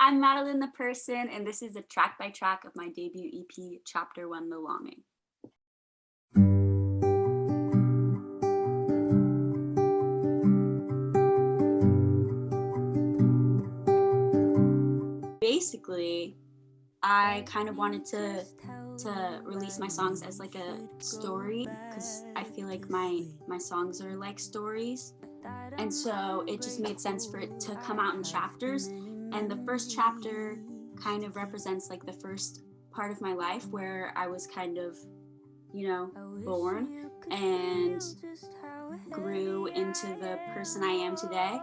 I'm Madeline The Person, and this is a track by track of my debut EP, Chapter 1, The Longing. Basically, I kind of wanted to release my songs as like a story, because I feel like my songs are like stories. And so it just made sense for it to come out in chapters. And the first chapter kind of represents like the first part of my life where I was kind of, born and grew into the person I am today.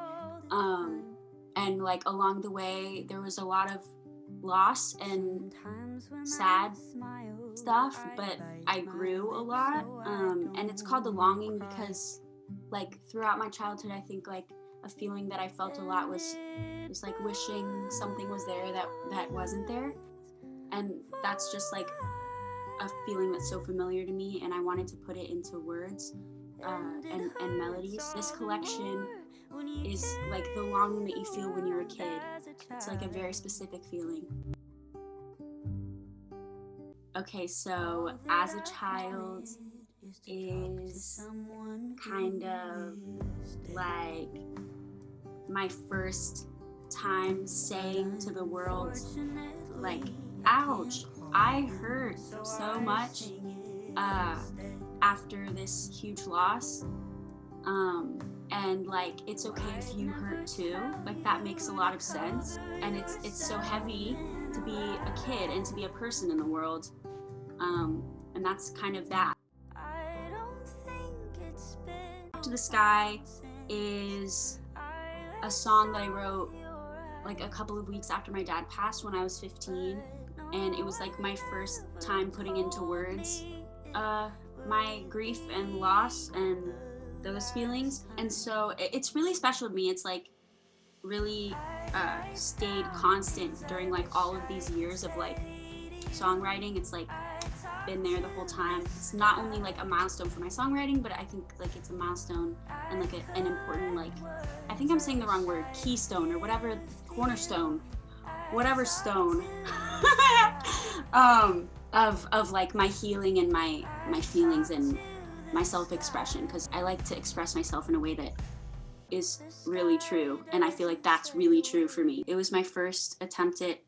And like along the way, there was a lot of loss and sad stuff, but I grew a lot. And it's called The Longing because like throughout my childhood, I think like a feeling that I felt a lot was like wishing something was there that wasn't there. And that's just like a feeling that's so familiar to me, and I wanted to put it into words and melodies. This collection is like the longing that you feel when you're a kid. It's like a very specific feeling. Okay, so as a child is kind of like my first time saying to the world, like, ouch, I hurt so much after this huge loss. And like, it's okay if you hurt too. Like, that makes a lot of sense. And it's so heavy to be a kid and to be a person in the world. And that's kind of that. Up to the Sky is a song that I wrote like a couple of weeks after my dad passed when I was 15. And it was like my first time putting into words my grief and loss and those feelings. And so it's really special to me. It's like really stayed constant during like all of these years of like songwriting. It's like been there the whole time. It's not only like a milestone for my songwriting, but I think like it's a milestone and like an important, like, I think I'm saying the wrong word, keystone or whatever, cornerstone, whatever stone of like my healing and my feelings and my self-expression, because I like to express myself in a way that is really true, and I feel like that's really true for me. It was my first attempt at,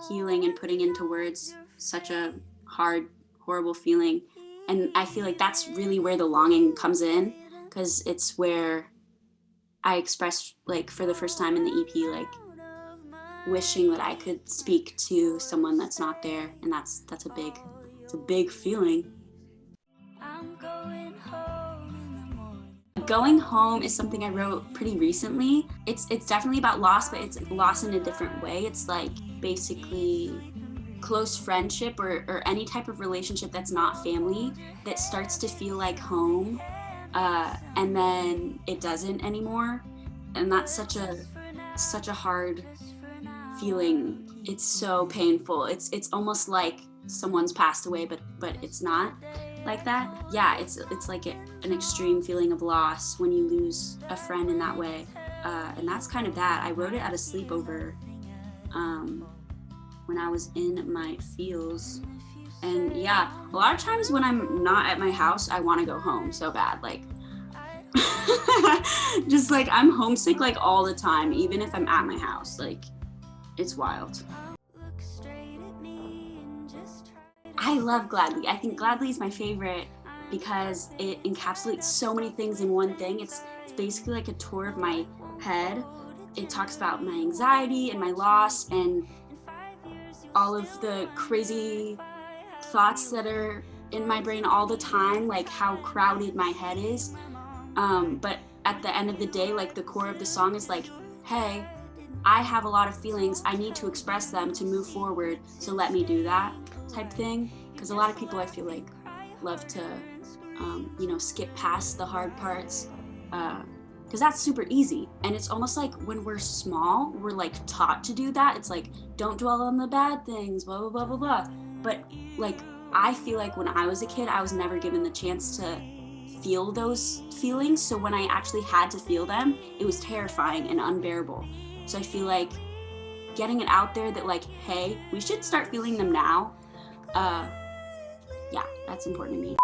healing and putting into words such a hard, horrible feeling, and I feel like that's really where the longing comes in, because it's where I express, like, for the first time in the EP, like, wishing that I could speak to someone that's not there, and that's a big feeling. Going Home is something I wrote pretty recently. It's definitely about loss, but it's loss in a different way. It's like basically close friendship or any type of relationship that's not family that starts to feel like home, and then it doesn't anymore. And that's such a hard feeling. It's so painful. It's almost like someone's passed away, but it's not like that. Yeah, it's like an extreme feeling of loss when you lose a friend in that way, and that's kind of that. I wrote it at a sleepover when I was in my feels, and yeah, a lot of times when I'm not at my house, I want to go home so bad, like just like I'm homesick like all the time, even if I'm at my house. Like, it's wild. I love Gladly. I think Gladly is my favorite because it encapsulates so many things in one thing. It's basically like a tour of my head. It talks about my anxiety and my loss and all of the crazy thoughts that are in my brain all the time, like how crowded my head is. But at the end of the day, like the core of the song is like, hey, I have a lot of feelings. I need to express them to move forward, so let me do that type thing. Because a lot of people, I feel like, love to, skip past the hard parts, because that's super easy. And it's almost like when we're small, we're like taught to do that. It's like, don't dwell on the bad things, blah, blah, blah, blah, blah. But like, I feel like when I was a kid, I was never given the chance to feel those feelings. So when I actually had to feel them, it was terrifying and unbearable. So I feel like getting it out there that like, hey, we should start feeling them now. Yeah, that's important to me.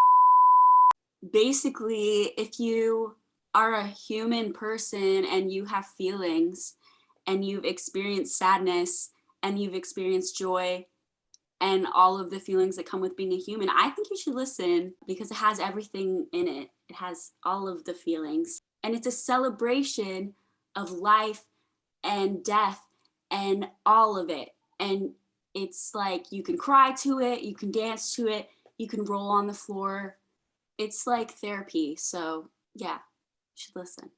Basically, if you are a human person and you have feelings and you've experienced sadness and you've experienced joy and all of the feelings that come with being a human, I think you should listen because it has everything in it. It has all of the feelings. And it's a celebration of life and death and all of it. And it's like you can cry to it, you can dance to it, you can roll on the floor. It's like therapy. So, yeah, you should listen.